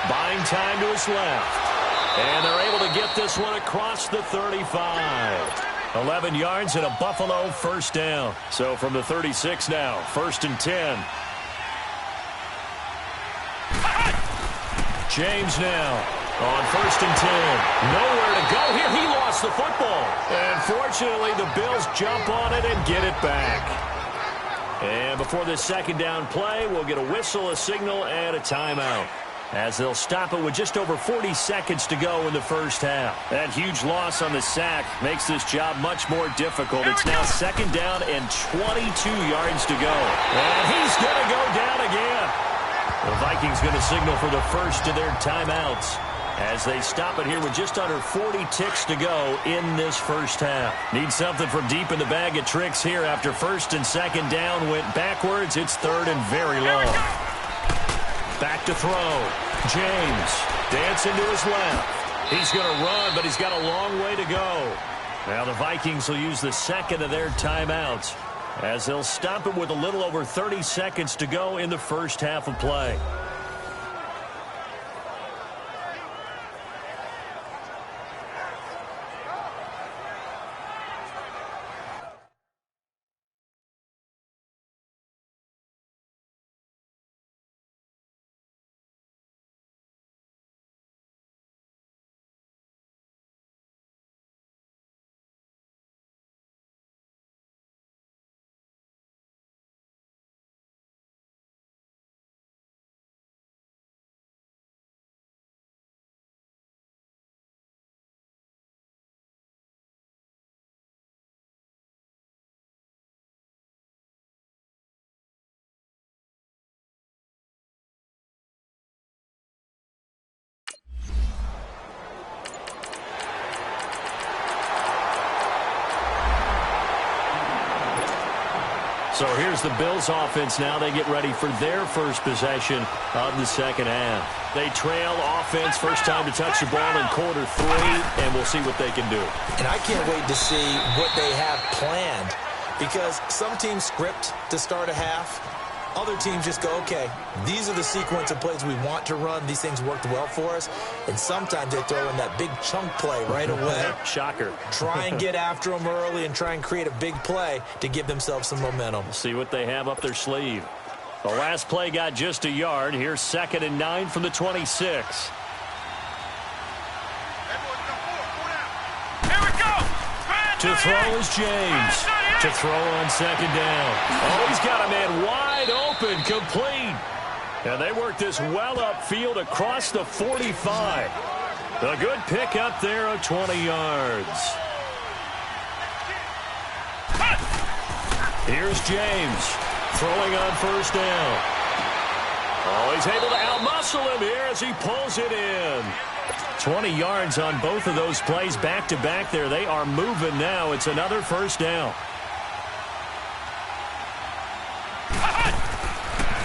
Buying time to his left. And they're able to get this one across the 35. 11 yards and a Buffalo first down. So from the 36 now, 1st and 10. James now on 1st and 10. Nowhere to go here. He lost the football. And fortunately, the Bills jump on it and get it back. And before this second down play, we'll get a whistle, a signal, and a timeout, as they'll stop it with just over 40 seconds to go in the first half. That huge loss on the sack makes this job much more difficult. It's now 2nd down and 22 yards to go. And he's going to go down again. The Vikings going to signal for the first of their timeouts as they stop it here with just under 40 ticks to go in this first half. Need something from deep in the bag of tricks here after 1st and 2nd down went backwards. It's 3rd and very long. Back to throw. James dancing to his left. He's going to run, but he's got a long way to go. Now the Vikings will use the second of their timeouts as they'll stop it with a little over 30 seconds to go in the first half of play. So here's the Bills offense now. They get ready for their first possession of the second half. They trail offense, first time to touch the ball in quarter 3, and we'll see what they can do. And I can't wait to see what they have planned, because some teams script to start a half. Other teams just go, okay, these are the sequence of plays we want to run. These things worked well for us. And sometimes they throw in that big chunk play right away. Shocker. Try and get after them early and try and create a big play to give themselves some momentum. See what they have up their sleeve. The last play got just a yard. Here's 2nd and 9 from the 26. Here we go. To throw is James. To throw on 2nd down. Oh, he's got a man wide open, complete. And they work this well upfield across the 45. A good pick up there of 20 yards. Here's James throwing on 1st down. Oh, he's able to outmuscle him here as he pulls it in. 20 yards on both of those plays back-to-back there. They are moving now. It's another 1st down.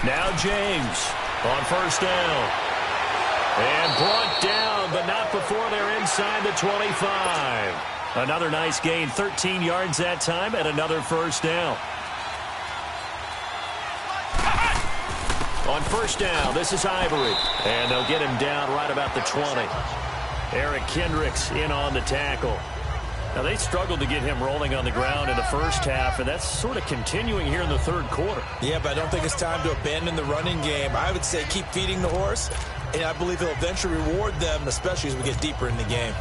Now James on 1st down. And brought down, but not before they're inside the 25. Another nice gain, 13 yards that time, and another 1st down. On 1st down, this is Ivory. And they'll get him down right about the 20. Eric Kendricks in on the tackle. Now, they struggled to get him rolling on the ground in the first half, and that's sort of continuing here in the 3rd quarter. Yeah, but I don't think it's time to abandon the running game. I would say keep feeding the horse, and I believe he'll eventually reward them, especially as we get deeper in the game.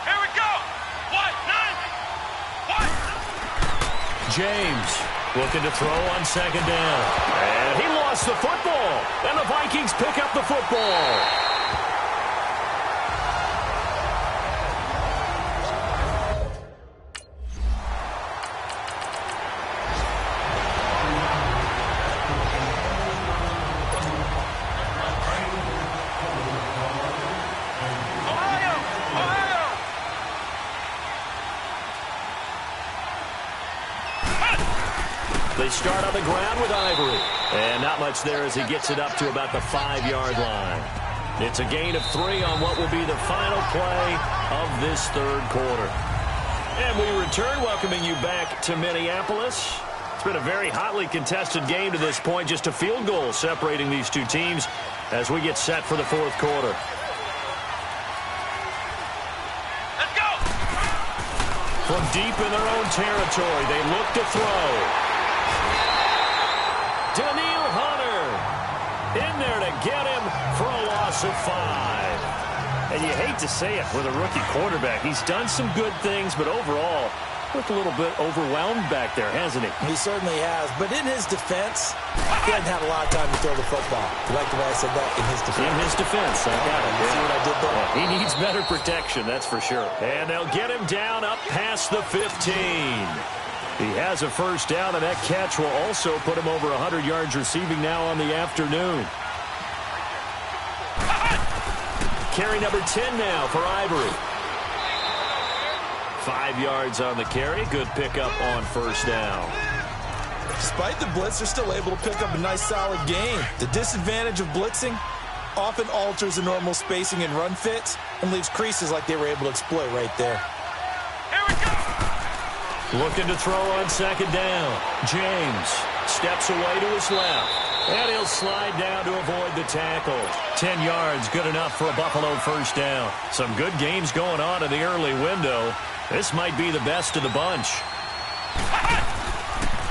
Here we go. James looking to throw on 2nd down. And he lost the football. And the Vikings pick up the football. They start on the ground with Ivory. And not much there as he gets it up to about the 5-yard line. It's a gain of 3 on what will be the final play of this 3rd quarter. And we return, welcoming you back to Minneapolis. It's been a very hotly contested game to this point. Just a field goal separating these two teams as we get set for the fourth quarter. Let's go! From deep in their own territory, they look to throw. Daniil Hunter in there to get him for a loss of 5. And you hate to say it with a rookie quarterback. He's done some good things, but overall, looked a little bit overwhelmed back there, hasn't he? He certainly has. But in his defense, he hasn't had a lot of time to throw the football. You like the way I said that? In his defense. In his defense. I got it. See what I did there? Yeah, he needs better protection, that's for sure. And they'll get him down up past the 15. He has a first down, and that catch will also put him over 100 yards receiving now on the afternoon. Carry number 10 now for Ivory. 5 yards on the carry. Good pickup on first down. Despite the blitz, they're still able to pick up a nice, solid gain. The disadvantage of blitzing often alters the normal spacing and run fits and leaves creases like they were able to exploit right there. Here we go! Looking to throw on second down. James steps away to his left. And he'll slide down to avoid the tackle. 10 yards, good enough for a Buffalo first down. Some good games going on in the early window. This might be the best of the bunch.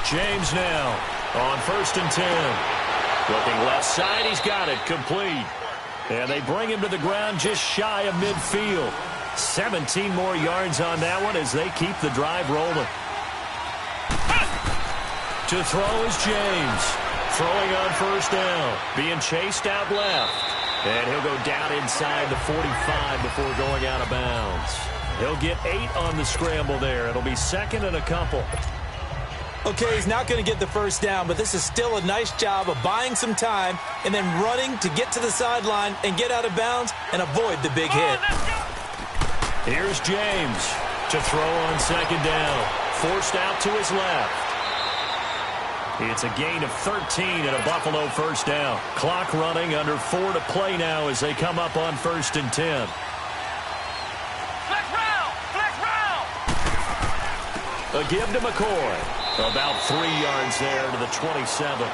James now on first and 10. Looking left side, he's got it, complete. And they bring him to the ground just shy of midfield. 17 more yards on that one as they keep the drive rolling. To throw is James. Throwing on first down. Being chased out left. And he'll go down inside the 45 before going out of bounds. He'll get 8 on the scramble there. It'll be second and a couple. Okay, he's not going to get the first down, but this is still a nice job of buying some time and then running to get to the sideline and get out of bounds and avoid the big hit. Here's James to throw on second down. Forced out to his left. It's a gain of 13 and a Buffalo first down. Clock running, under 4 to play now as they come up on first and 10. Flex round! Flex round! A give to McCoy. About 3 yards there to the 27.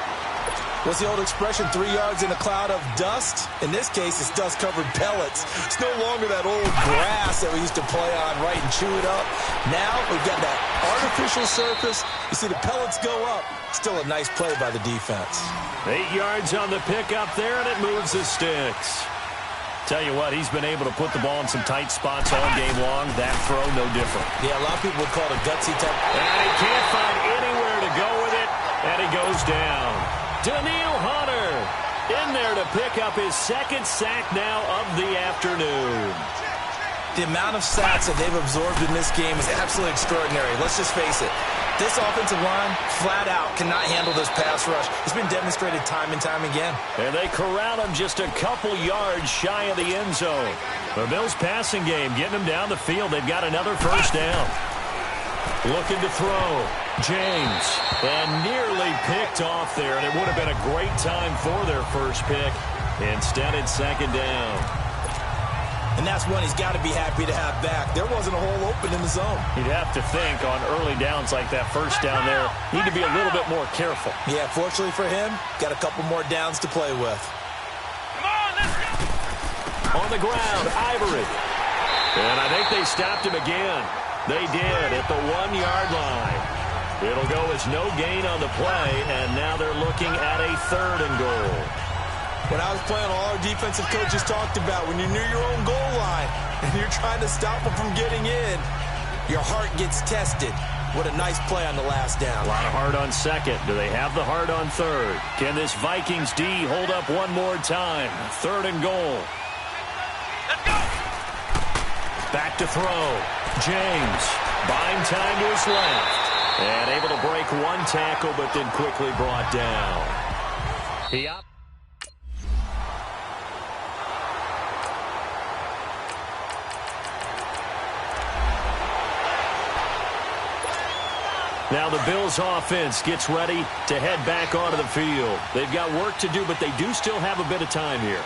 What's the old expression, 3 yards in a cloud of dust? In this case, it's dust-covered pellets. It's no longer that old grass that we used to play on, right, and chew it up. Now we've got that artificial surface. You see the pellets go up. Still a nice play by the defense. 8 yards on the pickup there, and it moves the sticks. Tell you what, he's been able to put the ball in some tight spots all game long. That throw, no different. Yeah, a lot of people would call it a gutsy type. And he can't find anywhere to go with it, and he goes down. Daniil Hunter in there to pick up his second sack now of the afternoon. The amount of sacks that they've absorbed in this game is absolutely extraordinary. Let's just face it. This offensive line, flat out, cannot handle this pass rush. It's been demonstrated time and time again. And they corral him just a couple yards shy of the end zone. The Bills' passing game getting them down the field. They've got another first down. Looking to throw. James. And nearly picked off there. And it would have been a great time for their first pick. Instead, it's second down. And that's one he's got to be happy to have back. There wasn't a hole open in the zone. You'd have to think on early downs like that first down there, need to be a little bit more careful. Yeah, fortunately for him, got a couple more downs to play with. Come on, let's go! On the ground, Ivory. And I think they stopped him again. They did at the 1-yard line. It'll go as no gain on the play, and now they're looking at a 3rd and goal. When I was playing, all our defensive coaches talked about when you're near your own goal line and you're trying to stop them from getting in, your heart gets tested. What a nice play on the last down. A lot of heart on second. Do they have the heart on third? Can this Vikings D hold up one more time? 3rd and goal. Let's go! Back to throw. James buying time to his left. And able to break one tackle, but then quickly brought down. Now the Bills offense gets ready to head back onto the field. They've got work to do, but they do still have a bit of time here.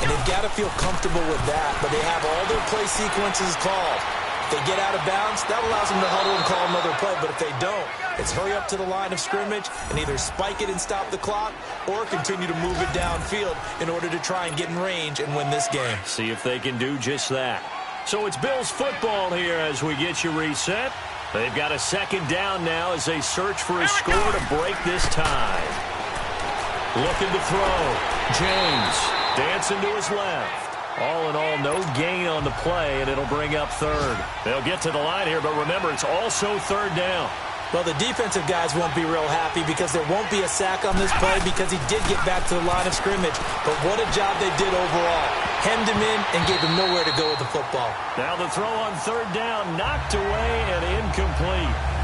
And they've got to feel comfortable with that, but they have all their play sequences called. If they get out of bounds, that allows them to huddle and call another play. But if they don't, it's hurry up to the line of scrimmage and either spike it and stop the clock or continue to move it downfield in order to try and get in range and win this game. See if they can do just that. So it's Bills football here as we get you reset. They've got a second down now as they search for a score to break this tie. Looking to throw. James dancing to his left. All in all, no gain on the play, and it'll bring up third. They'll get to the line here, but remember, it's also third down. Well, the defensive guys won't be real happy because there won't be a sack on this play because he did get back to the line of scrimmage. But what a job they did overall. Hemmed him in and gave him nowhere to go with the football. Now the throw on third down, knocked away and incomplete.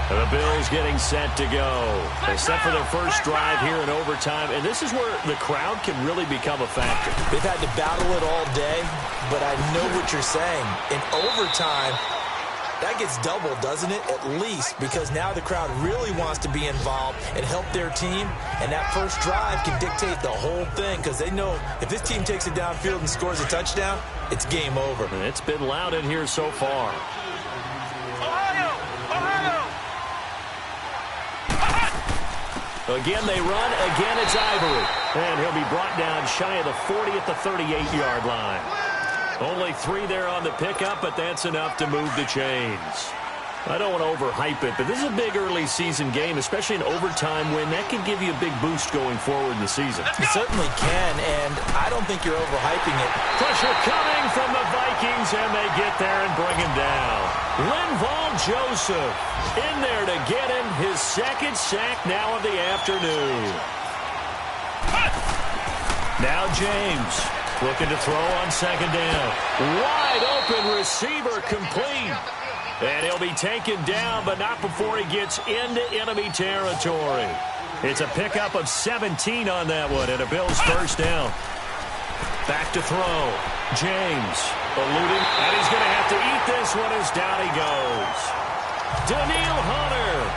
The Bills getting set to go. They set for their first drive here in overtime, and this is where the crowd can really become a factor. They've had to battle it all day, but I know what you're saying. In overtime, that gets doubled, doesn't it? At least, because now the crowd really wants to be involved and help their team, and that first drive can dictate the whole thing because they know if this team takes it downfield and scores a touchdown, it's game over. And it's been loud in here so far. Again, they run. Again, it's Ivory. And he'll be brought down shy of the 40 at the 38-yard line. Only 3 there on the pickup, but that's enough to move the chains. I don't want to overhype it, but this is a big early season game, especially an overtime win. That can give you a big boost going forward in the season. It certainly can, and I don't think you're overhyping it. Pressure coming from the Vikings, and they get there and bring him down. Linval Joseph in there to get him his second sack now of the afternoon. Now James looking to throw on second down. Wide open receiver complete. And he'll be taken down, but not before he gets into enemy territory. It's a pickup of 17 on that one, and a Bills first down. Back to throw. James eluding, and he's going to have to eat this one as down he goes. Daniil Hunter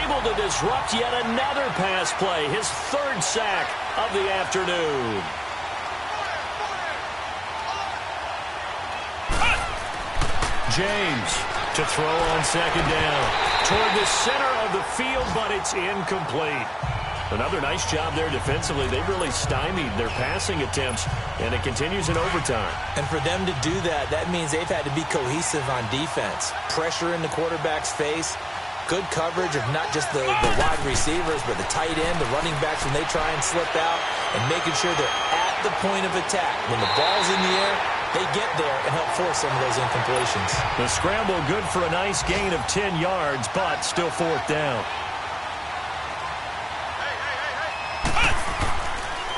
able to disrupt yet another pass play, his third sack of the afternoon. James to throw on second down. Toward the center of the field, but it's incomplete. Another nice job there defensively. They've really stymied their passing attempts, and it continues in overtime. And for them to do that, that means they've had to be cohesive on defense. Pressure in the quarterback's face. Good coverage of not just the wide receivers, but the tight end, the running backs when they try and slip out, and making sure they're at the point of attack. When the ball's in the air, they get there and help force some of those incompletions. The scramble good for a nice gain of 10 yards, but still fourth down.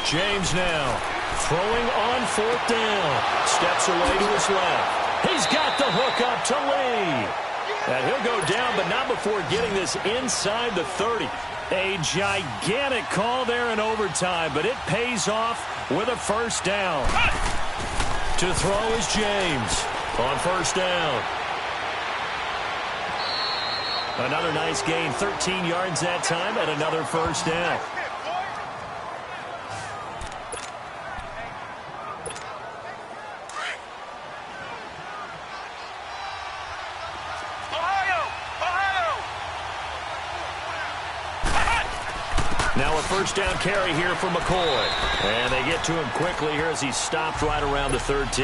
James now throwing on fourth down. Steps away to his left. He's got the hook up to Lee. And he'll go down, but not before getting this inside the 30. A gigantic call there in overtime, but it pays off with a first down. To throw is James on first down. Another nice gain, 13 yards that time, and another first down. Now a first down carry here for McCoy. And they get to him quickly here as he's stopped right around the 13.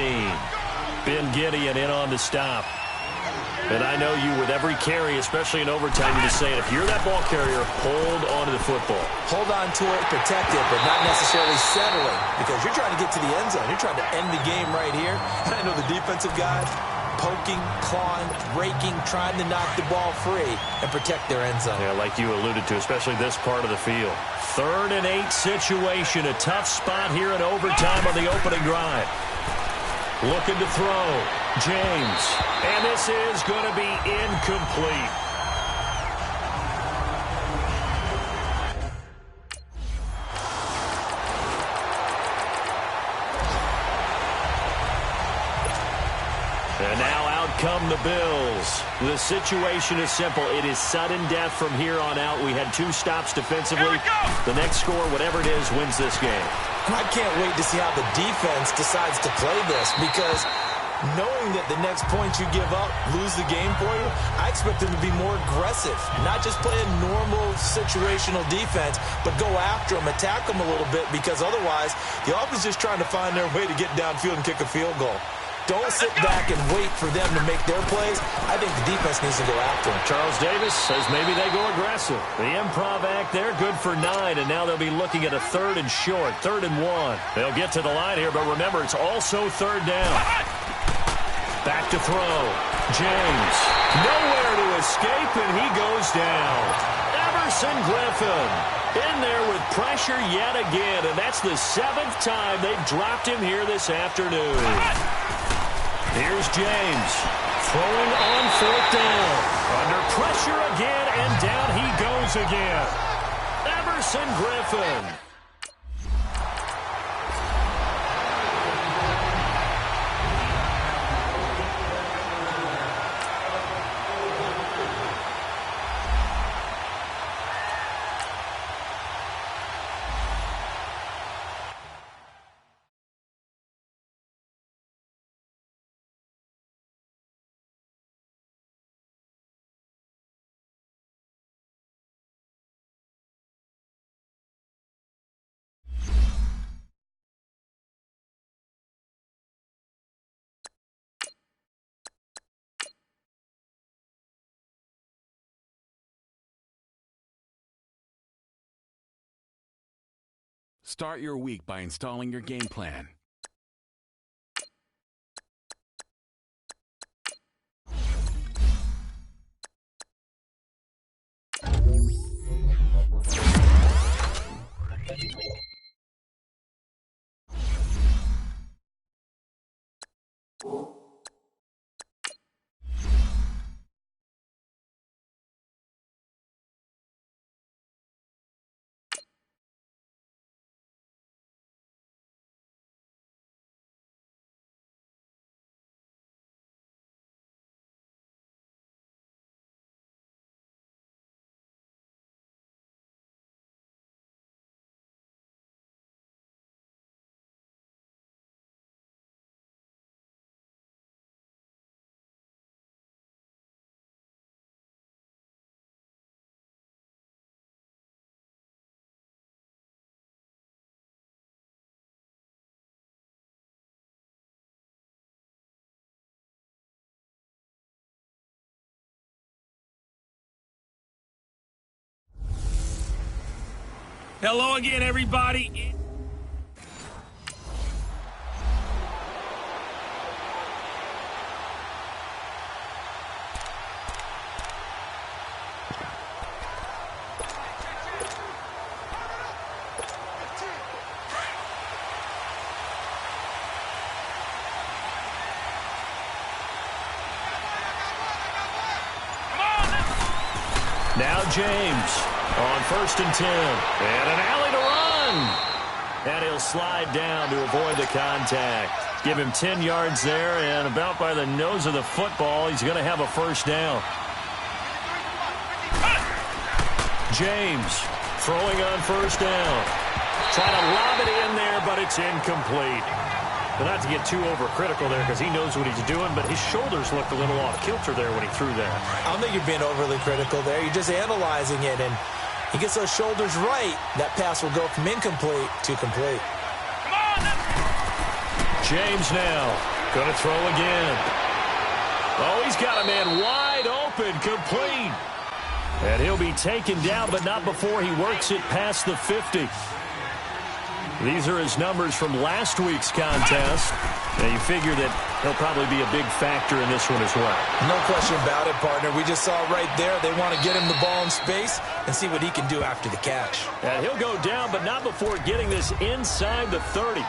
Ben Gideon in on the stop. And I know you with every carry, especially in overtime, you're just saying if you're that ball carrier, hold on to the football. Hold on to it, protect it, but not necessarily settling because you're trying to get to the end zone. You're trying to end the game right here. And I know the defensive guys poking, clawing, raking, trying to knock the ball free and protect their end zone. Yeah, like you alluded to, especially this part of the field. 3rd and 8 situation, a tough spot here in overtime on the opening drive. Looking to throw, James, and this is going to be incomplete. And now out come the Bills. The situation is simple. It is sudden death from here on out. We had 2 stops defensively. The next score, whatever it is, wins this game. I can't wait to see how the defense decides to play this, because knowing that the next point you give up, lose the game for you, I expect them to be more aggressive, not just play a normal situational defense, but go after them, attack them a little bit, because otherwise the offense is just trying to find their way to get downfield and kick a field goal. Don't sit back and wait for them to make their plays. I think the defense needs to go after them. Charles Davis says maybe they go aggressive. The improv act, they're good for 9, and now they'll be looking at a 3rd and short, 3rd and 1. They'll get to the line here, but remember, it's also 3rd down. Back to throw. James. Nowhere to escape, and he goes down. Everson Griffin in there with pressure yet again, and that's the 7th time they've dropped him here this afternoon. Here's James throwing on 4th down. Under pressure again, and down he goes again. Everson Griffin. Start your week by installing your game plan. Hello again, everybody. Now James on 1st and 10. And an alley to run. And he'll slide down to avoid the contact. Give him 10 yards there, and about by the nose of the football, he's going to have a 1st down. James throwing on 1st down. Trying to lob it in there, but it's incomplete. But not to get too overcritical there, because he knows what he's doing, but his shoulders looked a little off kilter there when he threw that. I don't think you're being overly critical there. You're just analyzing it, and he gets those shoulders right. That pass will go from incomplete to complete. James now going to throw again. Oh, he's got a man wide open, complete. And he'll be taken down, but not before he works it past the 50. These are his numbers from last week's contest. Now, you figure that he'll probably be a big factor in this one as well. No question about it, partner. We just saw right there they want to get him the ball in space and see what he can do after the catch. And he'll go down, but not before getting this inside the 30.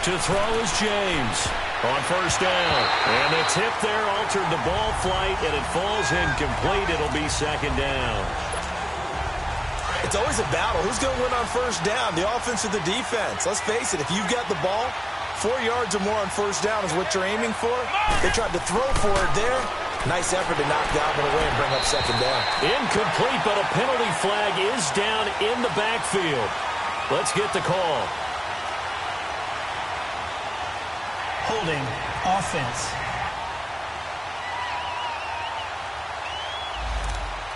To throw is James. on first down. And the tip there altered the ball flight, and it falls incomplete. It'll be second down. It's always a battle. Who's going to win on first down, the offense or the defense? Let's face it, if you've got the ball, 4 yards or more on first down is what you're aiming for. They tried to throw for it there. Nice effort to knock Dalvin away and bring up second down. Incomplete, but a penalty flag is down in the backfield. Let's get the call. Holding offense.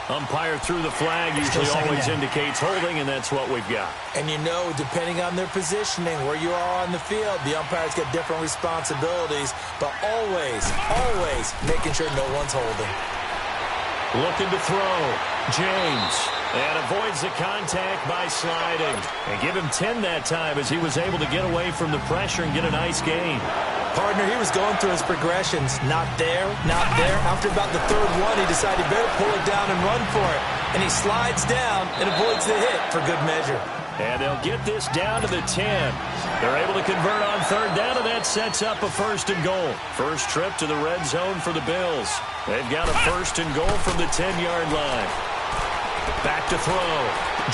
Umpire threw the flag, usually always indicates holding, and that's what we've got. And you know, depending on their positioning, where you are on the field, the umpires get different responsibilities, but always making sure no one's holding. Looking to throw. James. And avoids the contact by sliding. And give him 10 that time as he was able to get away from the pressure and get a nice gain. Partner, he was going through his progressions. Not there, not there. After about the third one, he decided better pull it down and run for it. And he slides down and avoids the hit for good measure. And they'll get this down to the 10. They're able to convert on third down, and that sets up a first and goal. First trip to the red zone for the Bills. They've got a first and goal from the 10-yard line. Back to throw.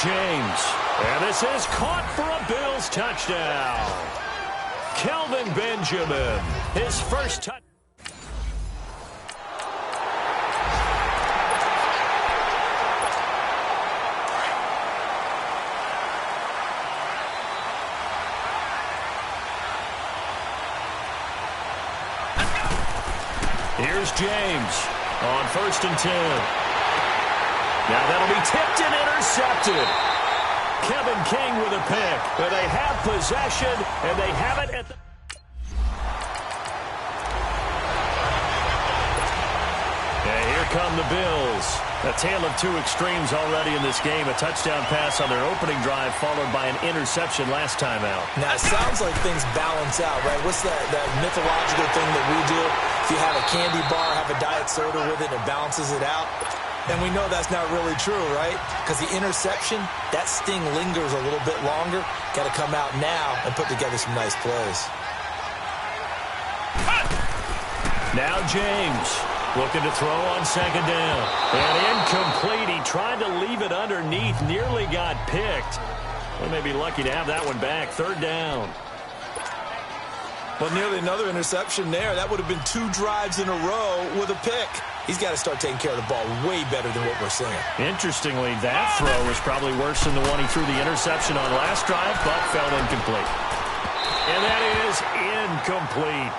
James. And this is caught for a Bills touchdown. Kelvin Benjamin, his first touchdown. Here's James on first and 10. Now that'll be tipped and intercepted. Kevin King with a pick. But they have possession, and they have it at the... And here come the Bills. A tale of two extremes already in this game. A touchdown pass on their opening drive, followed by an interception last time out. Now, it sounds like things balance out, right? What's that mythological thing that we do? If you have a candy bar, have a diet soda with it, it balances it out. And we know that's not really true, right? Because the interception, that sting lingers a little bit longer. Got to come out now and put together some nice plays. Now James looking to throw on second down. And incomplete. He tried to leave it underneath. Nearly got picked. They may be lucky to have that one back. Third down. Well, nearly another interception there. That would have been 2 drives in a row with a pick. He's got to start taking care of the ball way better than what we're seeing. Interestingly, that throw was probably worse than the one he threw the interception on last drive, but fell incomplete. And that is incomplete.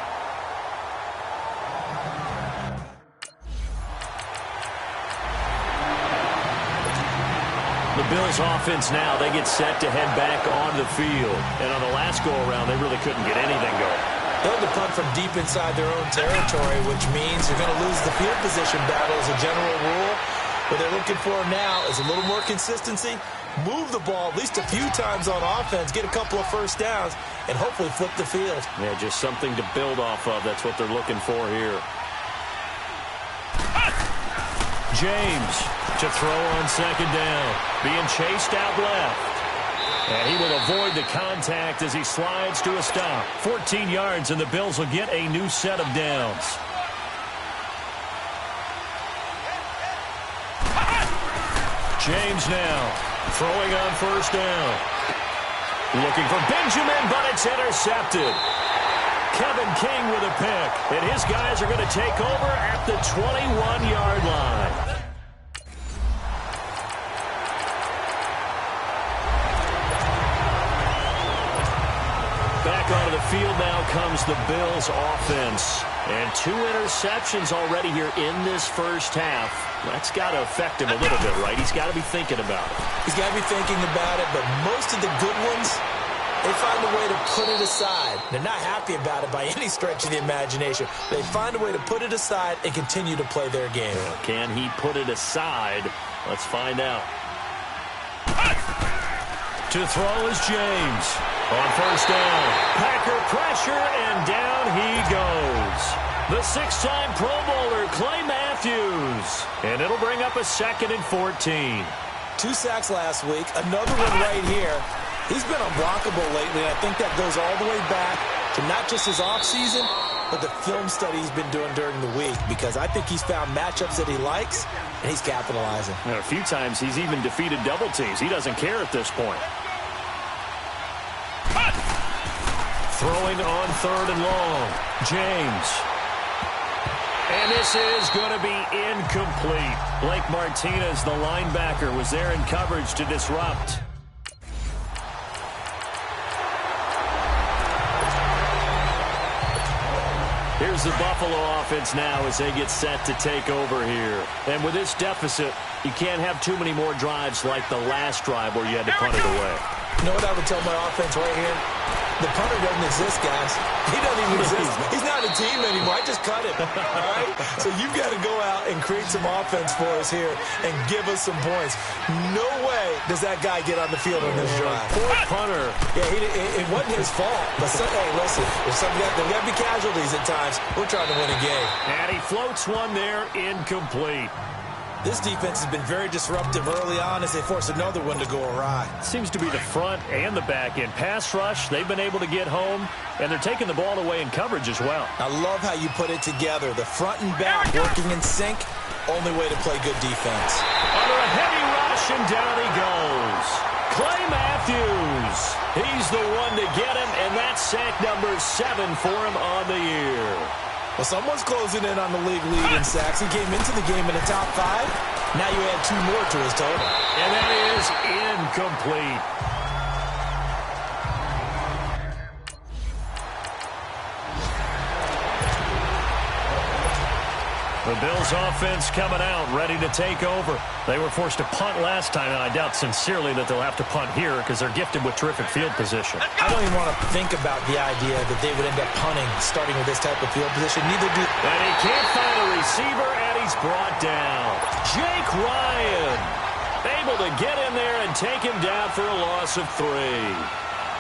The Bills offense now, they get set to head back on the field. And on the last go-around, they really couldn't get anything going. They'll have to punt from deep inside their own territory, which means you're going to lose the field position battle as a general rule. What they're looking for now is a little more consistency, move the ball at least a few times on offense, get a couple of first downs, and hopefully flip the field. Yeah, just something to build off of. That's what they're looking for here. James to throw on second down. Being chased out left. And he will avoid the contact as he slides to a stop. 14 yards, and the Bills will get a new set of downs. James now throwing on first down. Looking for Benjamin, but it's intercepted. Kevin King with a pick. And his guys are going to take over at the 21-yard line. Back onto the field now comes the Bills offense. And 2 interceptions already here in this first half. That's got to affect him a little bit, right? He's got to be thinking about it. He's got to be thinking about it, but most of the good ones, they find a way to put it aside. They're not happy about it by any stretch of the imagination. They find a way to put it aside and continue to play their game. Can he put it aside? Let's find out. To throw is James. On first down, Packer pressure, and down he goes. The 6-time Pro Bowler, Clay Matthews. And it'll bring up a 2nd and 14. 2 sacks last week, another one right here. He's been unblockable lately, and I think that goes all the way back to not just his offseason, with the film study he's been doing during the week, because I think he's found matchups that he likes, and he's capitalizing. And a few times he's even defeated double teams. He doesn't care at this point. Throwing on 3rd and long. James. And this is going to be incomplete. Blake Martinez, the linebacker, was there in coverage to disrupt. Here's the Buffalo offense now as they get set to take over here. And with this deficit, you can't have too many more drives like the last drive where you had to punt it away. You know what I would tell my offense right here? The punter doesn't exist, guys. He doesn't even exist. He's not a team anymore. I just cut him. All right? So you've got to go out and create some offense for us here and give us some points. No way does that guy get on the field on this drive. Poor punter. Yeah, it wasn't his fault. But hey, listen, if there got to be casualties at times, we're trying to win a game. And he floats one there, incomplete. This defense has been very disruptive early on as they force another one to go awry. Seems to be the front and the back end. Pass rush, they've been able to get home, and they're taking the ball away in coverage as well. I love how you put it together. The front and back working in sync, only way to play good defense. Under a heavy rush, and down he goes. Clay Matthews. He's the one to get him, and that's sack number 7 for him on the year. Well, someone's closing in on the league lead in sacks. He came into the game in the top 5. Now you add 2 more to his total. And that is incomplete. The Bills offense coming out, ready to take over. They were forced to punt last time, and I doubt sincerely that they'll have to punt here because they're gifted with terrific field position. I don't even want to think about the idea that they would end up punting starting with this type of field position. Neither do. And he can't find a receiver, and he's brought down. Jake Ryan able to get in there and take him down for a loss of 3.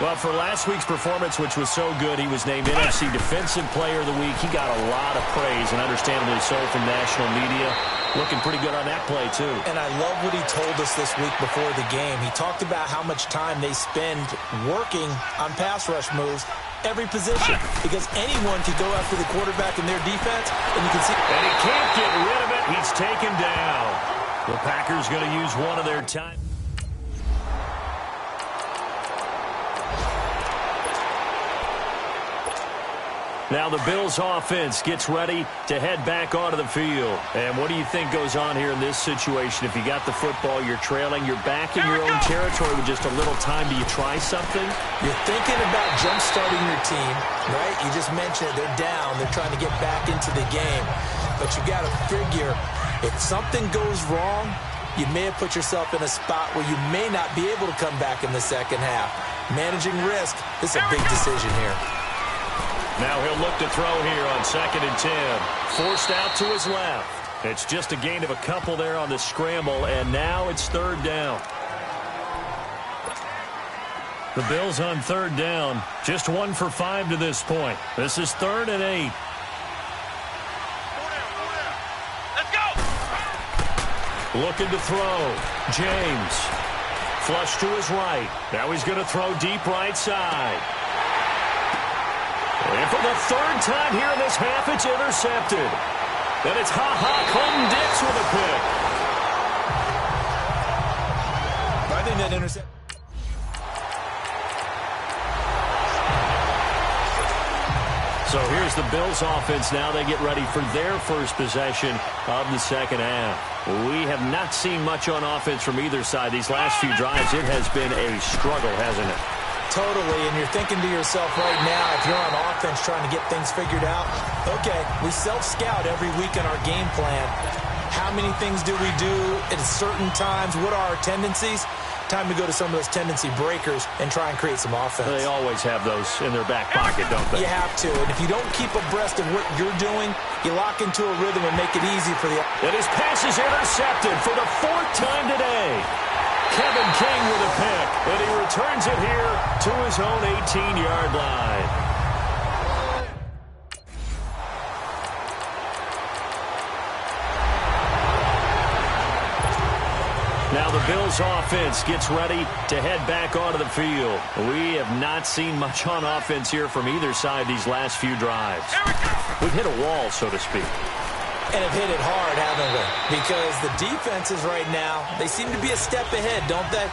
Well, for last week's performance, which was so good, he was named NFC Defensive Player of the Week. He got a lot of praise, and understandably so from national media. Looking pretty good on that play, too. And I love what he told us this week before the game. He talked about how much time they spend working on pass rush moves, every position, because anyone can go after the quarterback in their defense, and you can see. And he can't get rid of it. He's taken down. The Packers going to use one of their time. Now the Bills offense gets ready to head back onto the field. And what do you think goes on here in this situation? If you got the football, you're trailing, you're back in your own territory with just a little time. Do you try something? You're thinking about jump-starting your team, right? You just mentioned they're down. They're trying to get back into the game. But you got to figure, if something goes wrong, you may have put yourself in a spot where you may not be able to come back in the second half. Managing risk, this is a big decision here. Now he'll look to throw here on 2nd and 10. Forced out to his left. It's just a gain of a couple there on the scramble, and now it's 3rd down. The Bills on 3rd down. Just 1 for 5 to this point. This is 3rd and 8. Let's go! Looking to throw. James. Flush to his right. Now he's going to throw deep right side. And for the 3rd time here in this half, it's intercepted. And it's Clinton Dix with a pick. I think that intercept. So here's the Bills offense now. They get ready for their first possession of the second half. We have not seen much on offense from either side. These last few drives, it has been a struggle, hasn't it? Totally, and you're thinking to yourself right now, if you're on offense trying to get things figured out, okay, we self-scout every week in our game plan. How many things do we do at certain times? What are our tendencies? Time to go to some of those tendency breakers and try and create some offense. They always have those in their back pocket, don't they? You have to, and if you don't keep abreast of what you're doing, you lock into a rhythm and make it easy for the... And his pass is intercepted for the 4th time today. Kevin King with a pick, and he returns it here to his own 18-yard line. Now the Bills offense gets ready to head back onto the field. We have not seen much on offense here from either side these last few drives. We've hit a wall, so to speak. And have hit it hard, haven't we? Because the defenses right now, they seem to be a step ahead, don't they?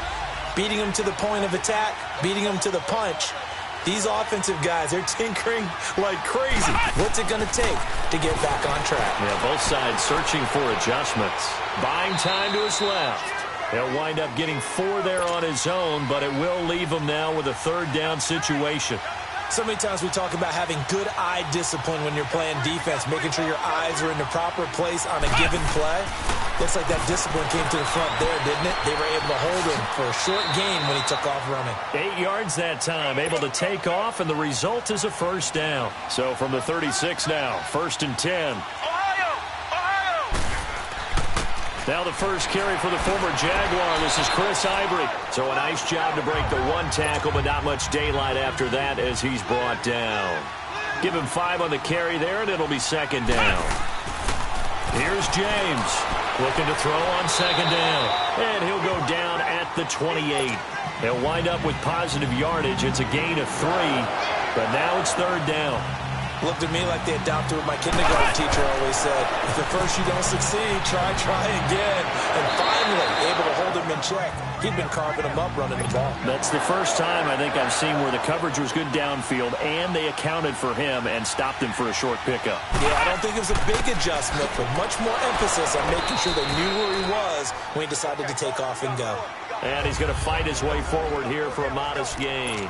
Beating them to the point of attack, beating them to the punch. These offensive guys, they're tinkering like crazy. What's it going to take to get back on track? Yeah, both sides searching for adjustments. Buying time to his left. He'll wind up getting 4 there on his own, but it will leave him now with a 3rd down situation. So many times we talk about having good eye discipline when you're playing defense, making sure your eyes are in the proper place on a given play. Looks like that discipline came to the front there, didn't it? They were able to hold him for a short gain when he took off running. 8 yards that time, able to take off, and the result is a 1st down. So from the 36 now, 1st and 10. Now the first carry for the former Jaguar. This is Chris Ivory. So a nice job to break the 1 tackle, but not much daylight after that as he's brought down. Give him 5 on the carry there, and it'll be 2nd down. Here's James looking to throw on 2nd down. And he'll go down at the 28. He'll wind up with positive yardage. It's a gain of 3, but now it's 3rd down. Looked at me like they adopted what my kindergarten teacher always said. If at first you don't succeed, try again. And finally, able to hold him in check. He'd been carving him up running the ball. That's the first time I think I've seen where the coverage was good downfield, and they accounted for him and stopped him for a short pickup. Yeah, I don't think it was a big adjustment, but much more emphasis on making sure they knew where he was when he decided to take off and go. And he's going to fight his way forward here for a modest gain.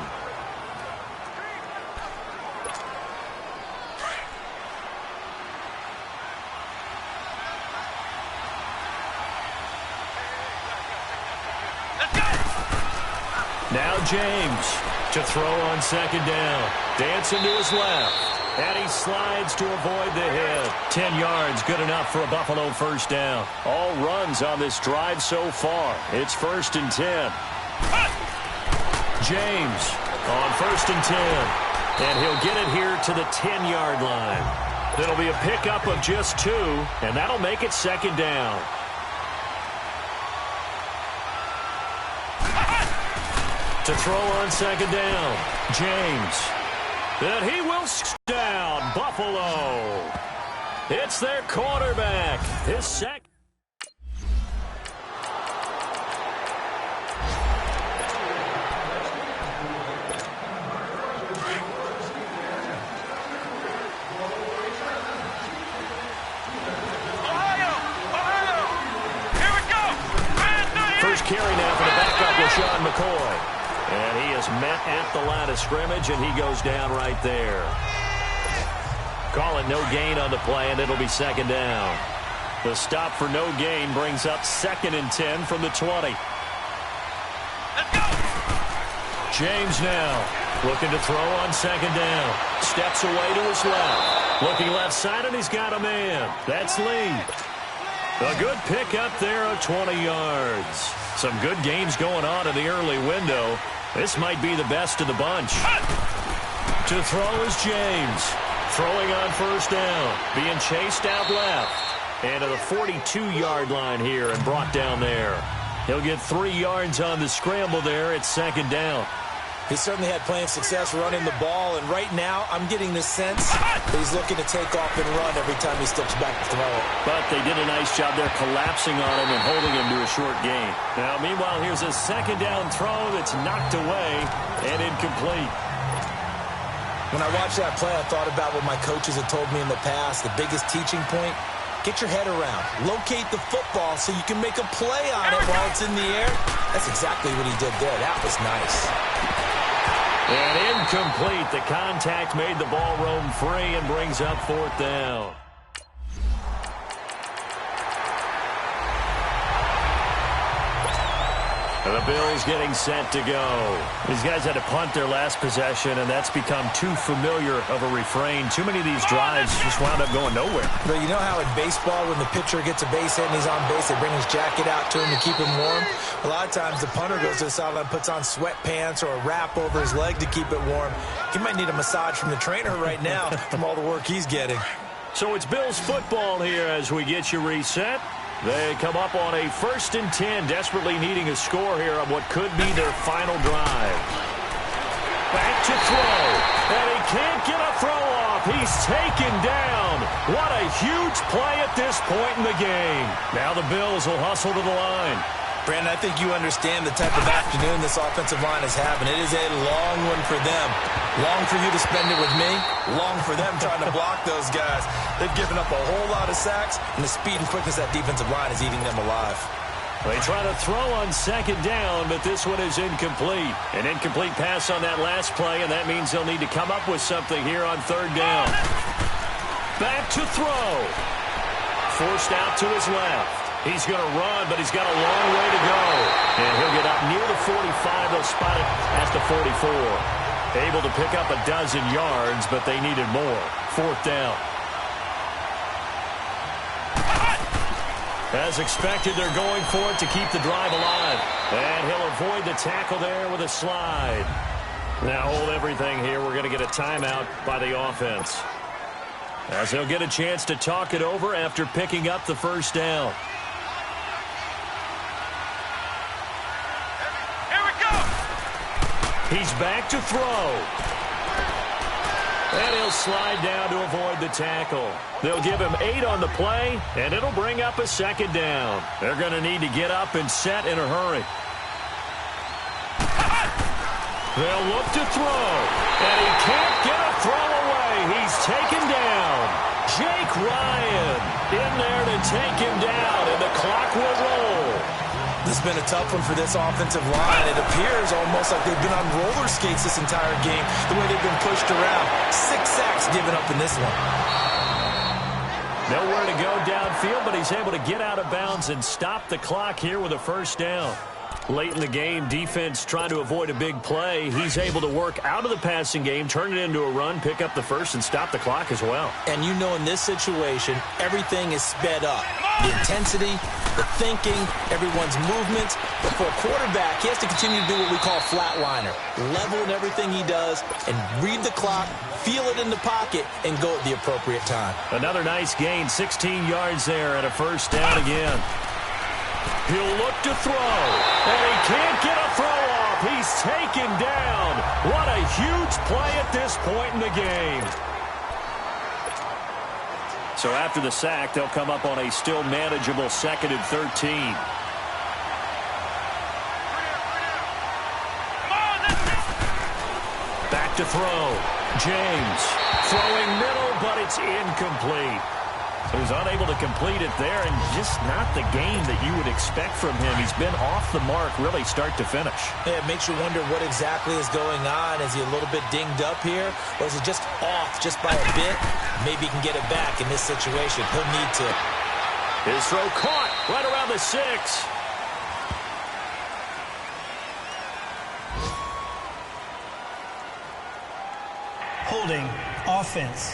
Now James to throw on 2nd down. Dancing to his left. And he slides to avoid the hit. 10 yards, good enough for a Buffalo 1st down. All runs on this drive so far. It's 1st and 10. James on 1st and 10. And he'll get it here to the 10-yard line. It'll be a pickup of just 2, and that'll make it 2nd down. To throw on 2nd down, James. And he will down Buffalo. It's their quarterback. His second. First carry now for the backup, LaShawn McCoy. And he is met at the line of scrimmage, and he goes down right there. Call it no gain on the play, and it'll be 2nd down. The stop for no gain brings up 2nd and 10 from the 20. James now looking to throw on 2nd down. Steps away to his left. Looking left side, and he's got a man. That's Lee. A good pickup there of 20 yards. Some good games going on in the early window. This might be the best of the bunch. To throw is James. Throwing on 1st down. Being chased out left. And to the 42-yard line here and brought down there. He'll get 3 yards on the scramble there. It's 2nd down. He certainly had plenty of success running the ball, and right now I'm getting the sense that he's looking to take off and run every time he steps back to throw it. But they did a nice job there collapsing on him and holding him to a short gain. Now, meanwhile, here's a 2nd down throw that's knocked away and incomplete. When I watched that play, I thought about what my coaches had told me in the past. The biggest teaching point, get your head around. Locate the football so you can make a play on it while it's in the air. That's exactly what he did there. That was nice. And incomplete. The contact made the ball roam free and brings up 4th down. And the Bills getting set to go. These guys had to punt their last possession, and that's become too familiar of a refrain. Too many of these drives just wound up going nowhere. But you know how in baseball, when the pitcher gets a base hit and he's on base, they bring his jacket out to him to keep him warm? A lot of times the punter goes to the sideline, puts on sweatpants or a wrap over his leg to keep it warm. He might need a massage from the trainer right now from all the work he's getting. So it's Bills football here as we get you reset. They come up on a 1st and 10, desperately needing a score here on what could be their final drive. Back to throw, and he can't get a throw off. He's taken down. What a huge play at this point in the game. Now the Bills will hustle to the line. Brandon, I think you understand the type of afternoon this offensive line is having. It is a long one for them. Long for you to spend it with me. Long for them trying to block those guys. They've given up a whole lot of sacks, and the speed and quickness of that defensive line is eating them alive. They try to throw on 2nd down, but this one is incomplete. An incomplete pass on that last play, and that means they'll need to come up with something here on 3rd down. Back to throw. Forced out to his left. He's going to run, but he's got a long way to go. And he'll get up near the 45. They'll spot it at the 44. Able to pick up a dozen yards, but they needed more. 4th down. As expected, they're going for it to keep the drive alive. And he'll avoid the tackle there with a slide. Now hold everything here. We're going to get a timeout by the offense, as they'll get a chance to talk it over after picking up the 1st down. He's back to throw. And he'll slide down to avoid the tackle. They'll give him 8 on the play, and it'll bring up a 2nd down. They're going to need to get up and set in a hurry. They'll look to throw, and he can't get a throw away. He's taken down. Jake Ryan in there to take him down, and the clock will roll. This has been a tough one for this offensive line. It appears almost like they've been on roller skates this entire game, the way they've been pushed around. 6 sacks given up in this one. Nowhere to go downfield, but he's able to get out of bounds and stop the clock here with a 1st down. Late in the game, defense trying to avoid a big play. He's able to work out of the passing game, turn it into a run, pick up the 1st, and stop the clock as well. And you know in this situation, everything is sped up. The intensity, the thinking, everyone's movements. But for a quarterback, he has to continue to do what we call flatliner. Level in everything he does and read the clock, feel it in the pocket, and go at the appropriate time. Another nice gain, 16 yards there and a 1st down again. He'll look to throw, and he can't get a throw off. He's taken down. What a huge play at this point in the game. So after the sack, they'll come up on a still manageable 2nd and 13. Back to throw. James throwing middle, but it's incomplete. So he's unable to complete it there, and just not the game that you would expect from him. He's been off the mark really start to finish. Yeah, it makes you wonder what exactly is going on. Is he a little bit dinged up here, or is it just off just by a bit? Maybe he can get it back in this situation. He'll need to. His throw caught right around the 6. Holding offense.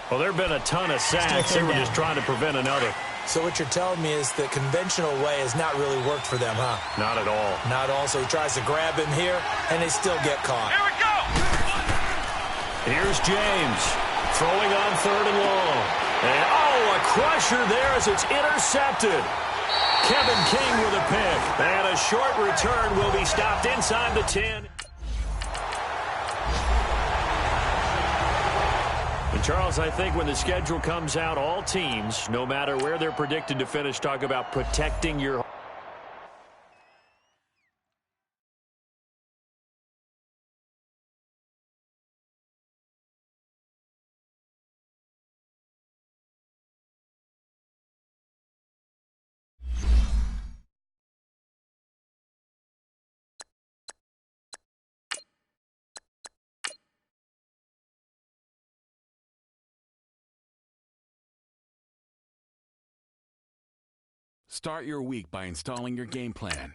Well, there have been a ton of sacks. They were just trying to prevent another. So what you're telling me is the conventional way has not really worked for them, huh? Not at all. Not all. So he tries to grab him here, and they still get caught. Here we go! Here's James throwing on 3rd and long. And, a crusher there as it's intercepted. Kevin King with a pick. And a short return will be stopped inside the 10. Charles, I think when the schedule comes out, all teams, no matter where they're predicted to finish, talk about protecting your Start your week by installing your game plan.